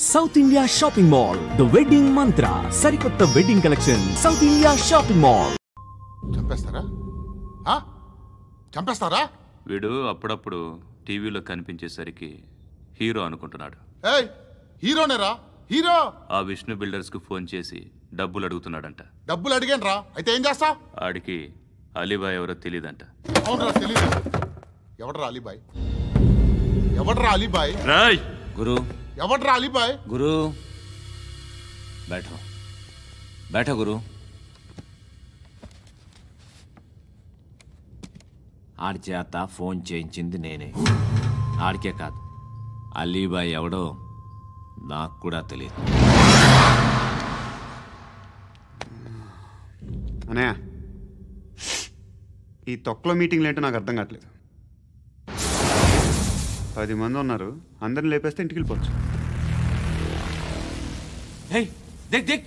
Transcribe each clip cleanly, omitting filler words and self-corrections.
South India shopping mall the wedding మంత్ర సరికొత్త wedding collection south India shopping mall. చంపేస్తారా? వీడు అప్పుడప్పుడు టీవీలో కనిపించేసరికి హీరో అనుకుంటున్నాడు. హీరోనేరా హీరో. ఆ విష్ణు బిల్డర్స్ కు ఫోన్ చేసి డబ్బులు అడుగుతున్నాడంట. డబ్బులు అడిగాను రా, అయితే ఏం చేస్తా? ఆడికి అలీబాయ్ ఎవరో తెలియదంట. అవునరా, తెలీదు. ఎవడరా అలీబాయ్? ఎవడరా అలీబాయ్? రాయ్ గురు. ఎవడరా అలీబాయ్? గురు बैठो बैठो गुरु. ఆడి చేత ఫోన్ చేయించింది నేనే. ఆడికే కాదు, అలీబాయ్ ఎవడో నాకు కూడా తెలియదు. అనయ్య, ఈ తొక్కలో మీటింగ్లు ఏంటో నాకు అర్థం కావట్లేదు. 10 మంది ఉన్నారు, అందరిని లేపేస్తే ఇంటికి వెళ్ళిపోవచ్చు. देख देख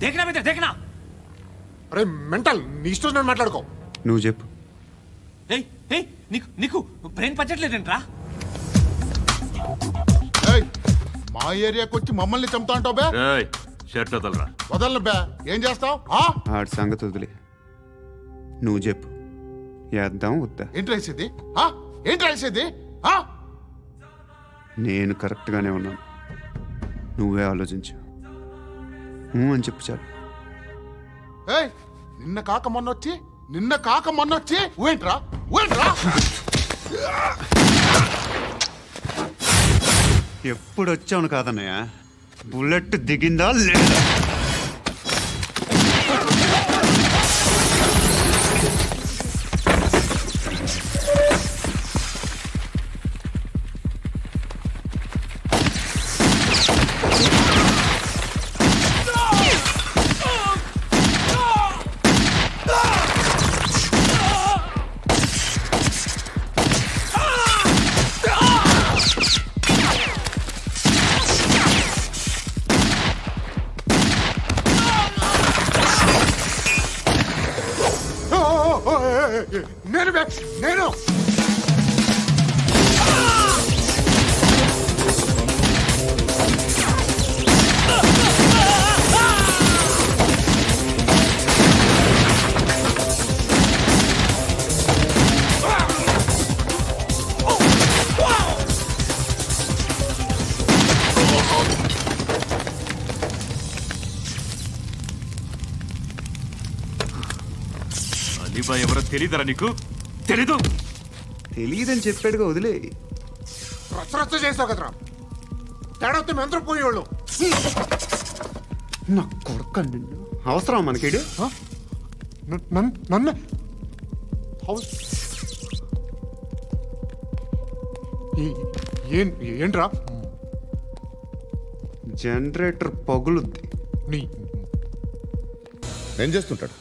देखना बेटा देखना. అరే మెంటల్, నీ ఇష్టం నేను మాట్లాడుకో. నువ్వు చెప్పు. నీకు బ్రెయిన్ పచ్చట్లేదంట్రా? మా ఏరియాకి వచ్చి మమ్మల్ని చంపుతా అంటావు బే? షర్ట్ వదలరా. వదలను బే. ఏం చేస్తావు? ఆడి సంగతి వదిలే, నువ్వు చెప్పు. వేద్దాం వద్దా? ఏంటి రాసేది? ఏంటి రాసేది? నేను కరెక్ట్గానే ఉన్నాను, నువ్వే ఆలోచించు. అని చెప్పు చాలు. నిన్న కాక మొన్నొచ్చి ఊయంట్రా. ఎప్పుడు వచ్చావును కాదన్నయ్య, బుల్లెట్ దిగిందా లేదా? నేను అలీబాయ్ ఎవరో తెలీదరా నీకు? తెలియదని చెప్పాడుగా, వదిలే. రచ్చ చేసావు కదరా. తేడా వస్తే మెంతరం పోయేవాళ్ళు. నా కొడుక, నిన్ను అవసరం మనకేడు? నన్ను ఏంట్రా? జనరేటర్ పగులుద్ది. ఏం చేస్తుంటాడు?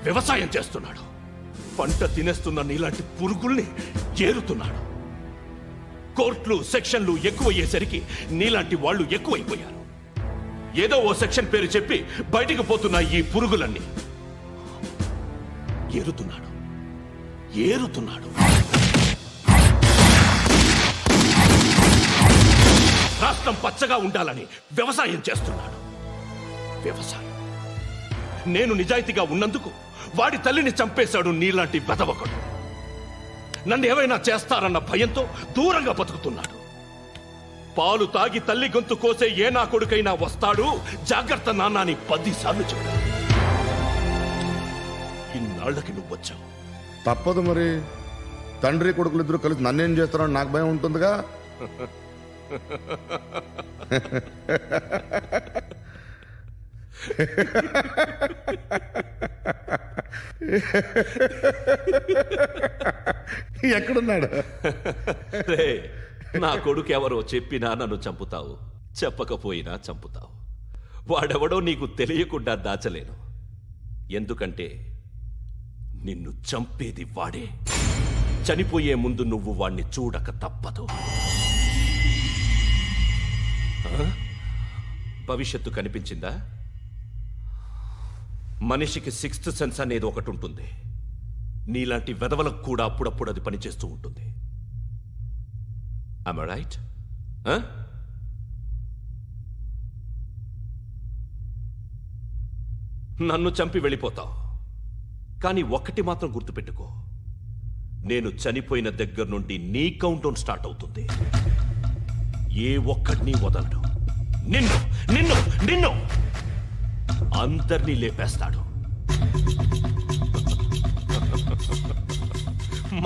వ్యవసాయం చేస్తున్నాడు. పంట తినేస్తున్న నీలాంటి పురుగుల్ని చేరుతున్నాడు. కోర్టులు సెక్షన్లు ఎక్కువయ్యేసరికి నీలాంటి వాళ్ళు ఎక్కువైపోయారు. ఏదో ఓ సెక్షన్ పేరు చెప్పి బయటికి పోతున్న ఈ పురుగులన్నీ ఏరుతున్నాడు. రాష్ట్రం పచ్చగా ఉండాలని వ్యవసాయం చేస్తున్నాడు. నేను నిజాయితీగా ఉన్నందుకు వాడి తల్లిని చంపేశాడు నీలాంటి వెధవకుడు. నన్ను ఏమైనా చేస్తారన్న భయంతో దూరంగా బతుకుతున్నాడు. పాలు తాగి తల్లి గొంతు కోసే ఏ నా కొడుకైనా వస్తాడు, జాగ్రత్త నాన్న అని 10 సార్లు చెప్పాడు. ఇన్నాళ్లకి నువ్వు వచ్చావు. తప్పదు మరి. తండ్రి కొడుకులు ఇద్దరు కలిసి నన్నేం చేస్తారని నాకు భయం ఉంటుందిగా. ఎక్కడున్నాడు? నా కొడుకు ఎవరో చెప్పినా నన్ను చంపుతావు, చెప్పకపోయినా చంపుతావు. వాడెవడో నీకు తెలియకుండా దాచలేను. ఎందుకంటే నిన్ను చంపేది వాడే. చనిపోయే ముందు నువ్వు వాణ్ణి చూడక తప్పదు. భవిష్యత్తు కనిపించిందా? మనిషికి 6th సెన్స్ అనేది ఒకటి ఉంటుంది. నీలాంటి వెధవలకు కూడా అప్పుడప్పుడు అది పనిచేస్తూ ఉంటుంది. Am I right? నన్ను చంపి వెళ్ళిపోతావు, కానీ ఒక్కటి మాత్రం గుర్తుపెట్టుకో, నేను చనిపోయిన దగ్గర నుండి నీ కౌంటౌన్ స్టార్ట్ అవుతుంది. ఏ ఒక్కడిని వదలడు. నిన్ను నిన్ను నిన్ను అందరినీ లేపేస్తాడు.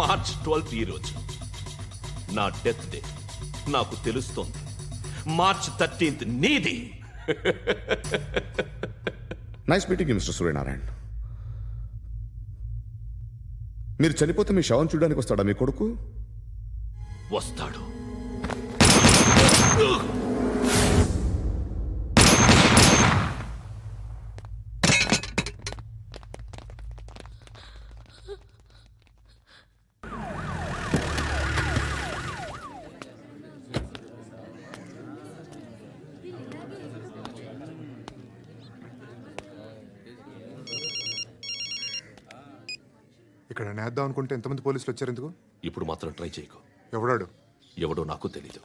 మార్చ్ 12 ఈ రోజు నా డెత్ డే. నాకు తెలుస్తోంది మార్చ్ 13 నీది. Nice meeting mister Suryanarayana. మీరు చనిపోతే మీ శవం చూడడానికి వస్తాడా మీ కొడుకు? వస్తాడు. ఇక్కడ నేద్దాం అనుకుంటే ఎంతమంది పోలీసులు వచ్చారు ఎందుకు? ఇప్పుడు మాత్రం ట్రై చేయకు. ఎవడాడు? ఎవడో నాకు తెలీదు.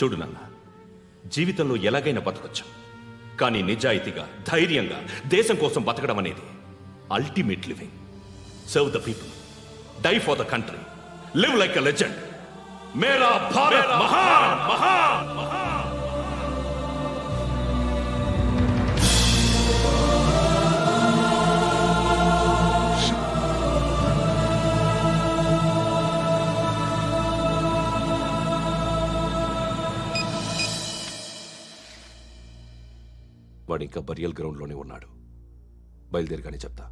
చూడు నాన్న, జీవితంలో ఎలాగైనా బతకొచ్చు, కానీ నిజాయితీగా ధైర్యంగా దేశం కోసం బతకడం అనేది ultimate living. Serve the people, die for the country, live like a legend. మేరా భారత్ మహాన్ మహాన్ మహాన్. వాడు ఇంకా బరియల్ గ్రౌండ్లోనే ఉన్నాడు. బయలుదేరగానే చెప్తా.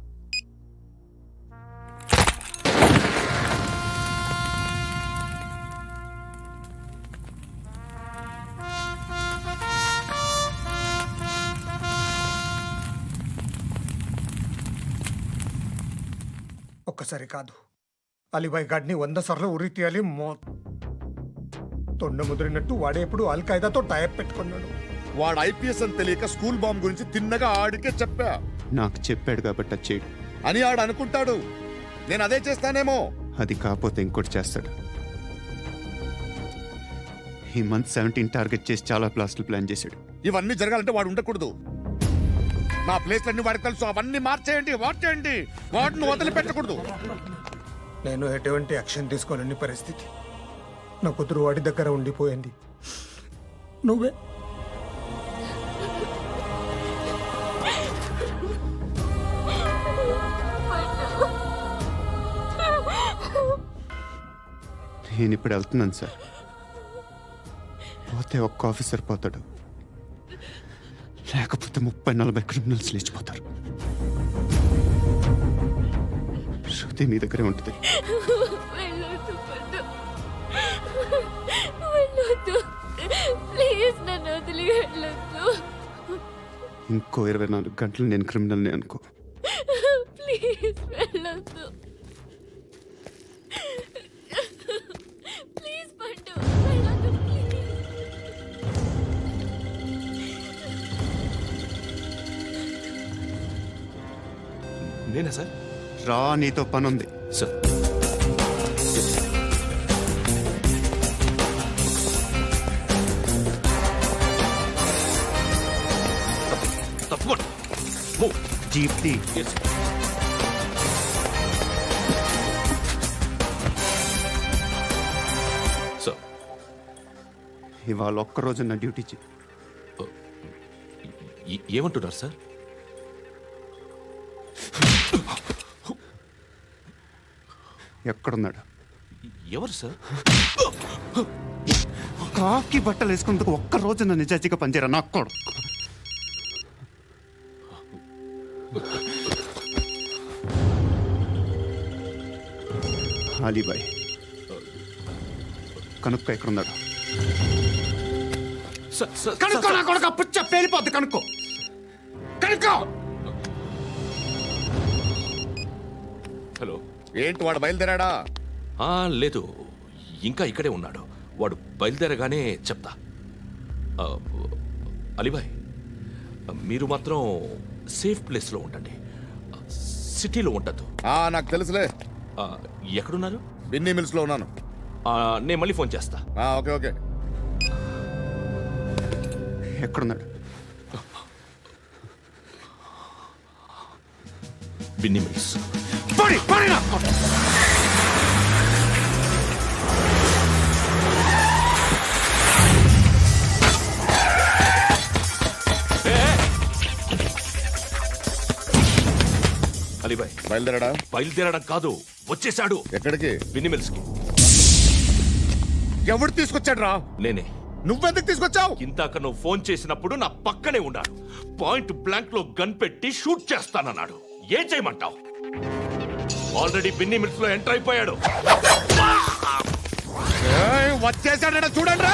ఒక్కసారి కాదు, అలీబాయ్ గాడిని 100 సార్లు ఉరి తీయాలి. తొండ ముదిరినట్టు వాడేప్పుడు అల్ ఖైదాతో టైప్ పెట్టుకున్నాడు. వాడు ఐపీఎస్ అని తెలియక స్కూల్ బాంబ్ గురించి తిన్నగా ఆడికే చెప్పా. నాకు చెప్పాడు కాబట్టి చేయడు అని ఆడు అనుకుంటాడు. నేను అదే చేస్తానేమో. అది కాకపోతే ఇంకోటి చేస్తాడు. ఈ మంత్ 17 టార్గెట్ చేసి చాలా ప్లాస్టులు ప్లాన్ చేశాడు. ఇవన్నీ జరగాలంటే వాడు ఉండకూడదు. నా ప్లేస్లన్నీ వాడికి తెలుసు. అవన్నీ మార్చేయండి, వాడిని వదిలిపెట్టకూడదు. నేను ఎటువంటి యాక్షన్ తీసుకోలేని పరిస్థితి. నా కూతురు వాడి దగ్గర ఉండిపోయింది. నువ్వే నేను ఇప్పుడు వెళ్తున్నాను సార్. పోతే ఒక్క ఆఫీసర్ పోతాడు, లేకపోతే 30-40 క్రిమినల్స్ లేచిపోతారు. శృతి మీ దగ్గరే ఉంటుంది. ఇంకో 24 గంటలు నేను క్రిమినల్ని అనుకో. ప్లీజ్ వెళ్ళొద్దు. ప్లీజ్ పండు వెళ్ళొద్దు. నేనా సార్? రా, నీతో పని ఉంది. సార్ తప్పకుండా జీప్తి సార్. ఇవాళ ఒక్కరోజు నా డ్యూటీ చేయి. ఏమంటున్నారు సార్? ఎక్కడున్నాడు? ఎవరు సార్? కాకి బట్టలు వేసుకున్నందుకు ఒక్కరోజు నా నిజాయితీగా పనిచేయరా నాకు కూడా. అలీబాయ్ కనుక్కో, ఎక్కడున్నాడు? కనుక్కో నా కొడుకు, పుచ్చ పేలిపోద్ది. కనుక్కో కనుక్కో. హలో, ఏంటి వాడు బయలుదేరాడా? లేదు, ఇంకా ఇక్కడే ఉన్నాడు. వాడు బయలుదేరగానే చెప్తా. అలీబాయ్, మీరు మాత్రం సేఫ్ ప్లేస్లో ఉండండి, సిటీలో ఉండద్దు. నాకు తెలుసులే. ఎక్కడున్నారు? బిన్నీ మిల్స్ లో ఉన్నాను. నేను మళ్ళీ ఫోన్ చేస్తా. Okay okay. ఎక్కడున్నాడు? బిన్నీ మిల్స్. అలీబాయ్ బయలుదేరాడా? బయలుదేరడం కాదు, వచ్చేశాడు. ఎక్కడికి? బిన్నీ మిల్స్ కి. ఎవడు తీసుకొచ్చాడు రా? నేనే. నువ్వెందుకు తీసుకొచ్చావు? ఇందాక నువ్వు ఫోన్ చేసినప్పుడు నా పక్కనే ఉన్నాడు. పాయింట్ బ్లాంక్ లో గన్ పెట్టి షూట్ చేస్తానన్నాడు. ఏం చేయమంటావు? ఆల్రెడీ బిన్నీ మిల్స్ లో ఎంటర్ అయిపోయాడు. వచ్చేసాడ చూడండి.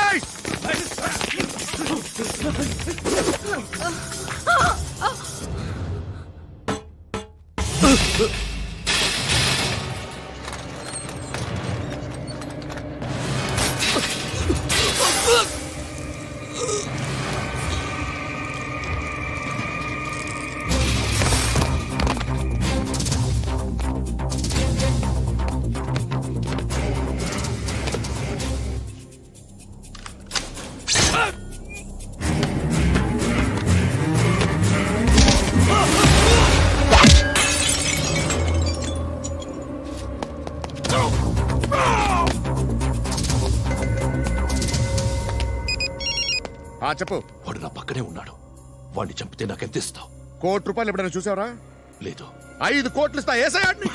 చెప్పు. వాడు నా పక్కనే ఉన్నాడు. వాడిని చంపితే నాకెంత ఇస్తావు? ₹1,00,00,000 ఎప్పుడైనా చూసావరా? లేదు. 5 కోట్లు ఇస్తా. ఏసయాడిని.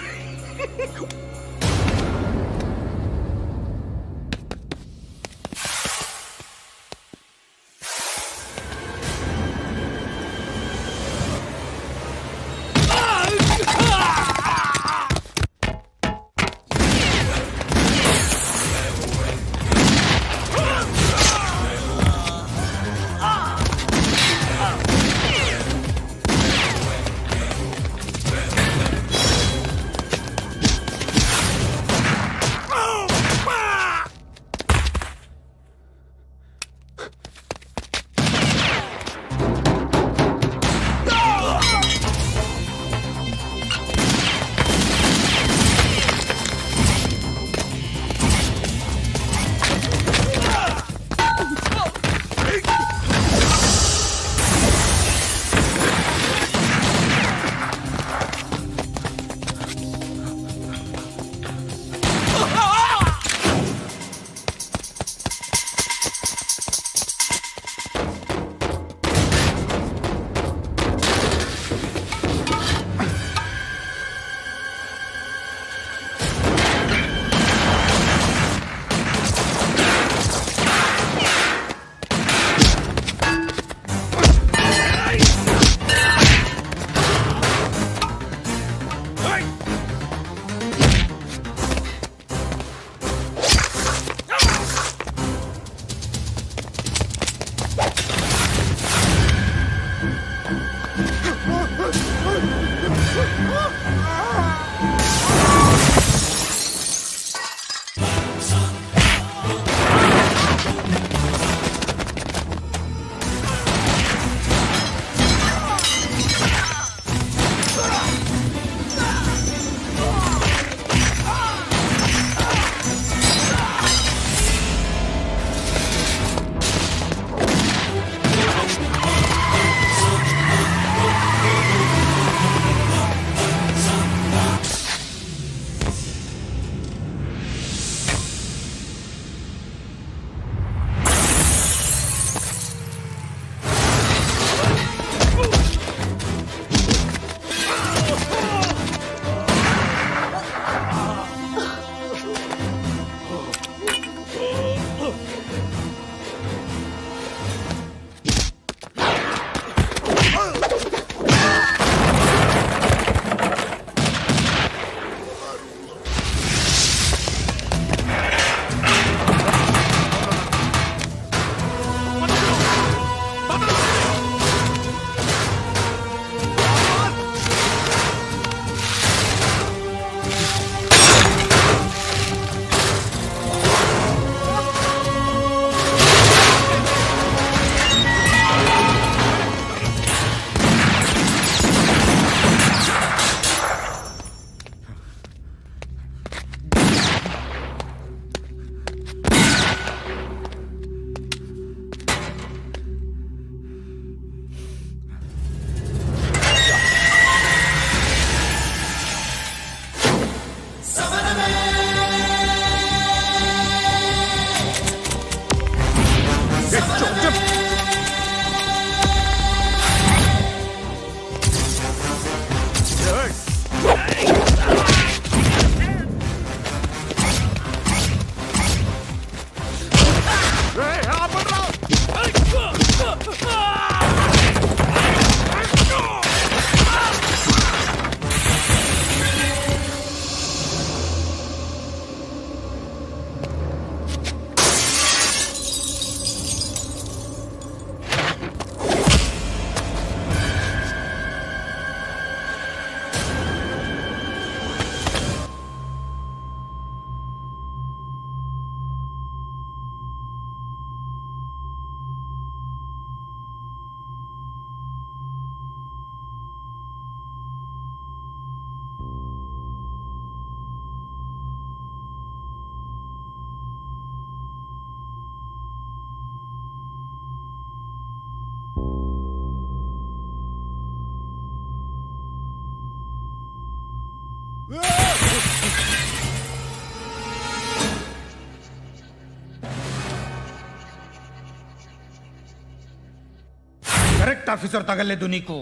కరెక్ట్ ఆఫీసర్ తగలేదు నీకు.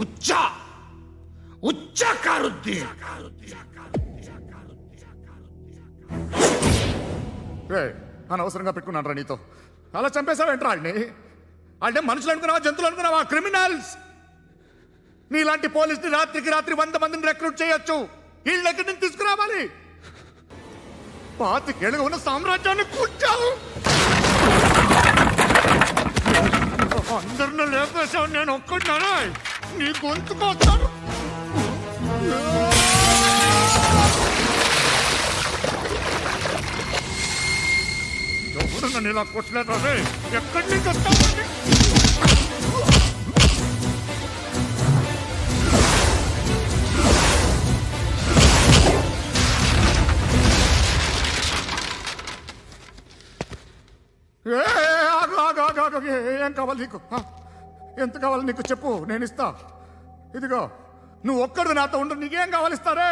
ఉచ్చా కారుద్ది. అనవసరంగా పెట్టుకున్నాను రా నీతో. అలా చంపేశావేంట్రా వాళ్ళని? అంటే మనుషులు అనుకున్నావా, జంతువులు అనుకున్నావా? క్రిమినల్స్. నీలాంటి పోలీసుని రాత్రికి రాత్రి 100 మందిని రిక్రూట్ చేయొచ్చు. వీళ్ళ దగ్గర నుంచి తీసుకురావాలి. 25 ఏళ్ళుగా ఉన్న సామ్రాజ్యాన్ని కూర్చావు. అందరిని లేపేశావు, నేను ఒక్కడినారా? నీ గొంతుకొస్తాను. ఎవరు నన్ను ఇలా కొట్టలేదా? ఎక్కడి నుంచి వస్తామండి? ఏం కావాలి నీకు? ఎంత కావాలి నీకు చెప్పు, నేను ఇస్తా. ఇదిగో నువ్వు ఒక్కడిది నాతో ఉండు. నీకేం కావాలి ఇస్తారే?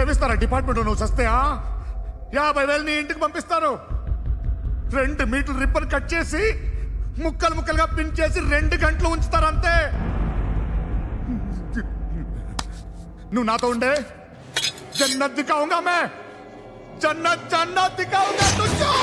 ఏమిస్తారా డిపార్ట్మెంట్? నువ్వు చస్తేయా 50,000 నీ ఇంటికి పంపిస్తారు. 2 మీటర్లు రిబ్బన్ కట్ చేసి ముక్కలు ముక్కలుగా పిన్ చేసి 2 గంటలు ఉంచుతారు అంతే. నువ్వు నాతో ఉండే జన్నత్ దిఖాऊंगा मैं. జన్నత్ దిఖాऊंगा तुझको.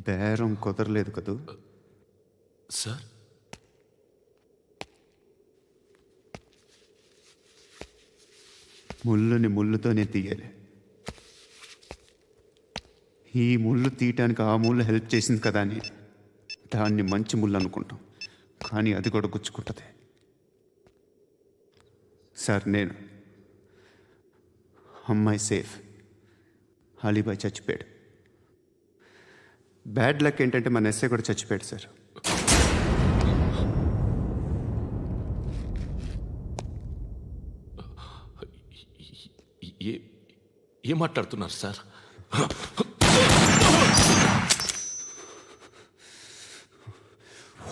బేరం కుదరలేదు కదూ సార్? ముళ్ళుని ముళ్ళుతోనే తీయాలి. ఈ ముళ్ళు తీయటానికి ఆ ముళ్ళు హెల్ప్ చేసింది కదా అని దాన్ని మంచి ముళ్ళు అనుకుంటాం, కానీ అది కూడా గుచ్చుకుంటుంది. సార్, నేను అమ్మాయి సేఫ్, అలీబాయ్ చచ్చిపోయాడు. బ్యాడ్ లక్ ఏంటంటే మన ఎస్ఐ కూడా చచ్చిపోయాడు సార్. ఏం మాట్లాడుతున్నారు సార్?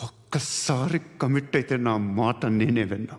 ఒక్కసారి కమిట్ అయితే నా మాట నేనే విన్నా.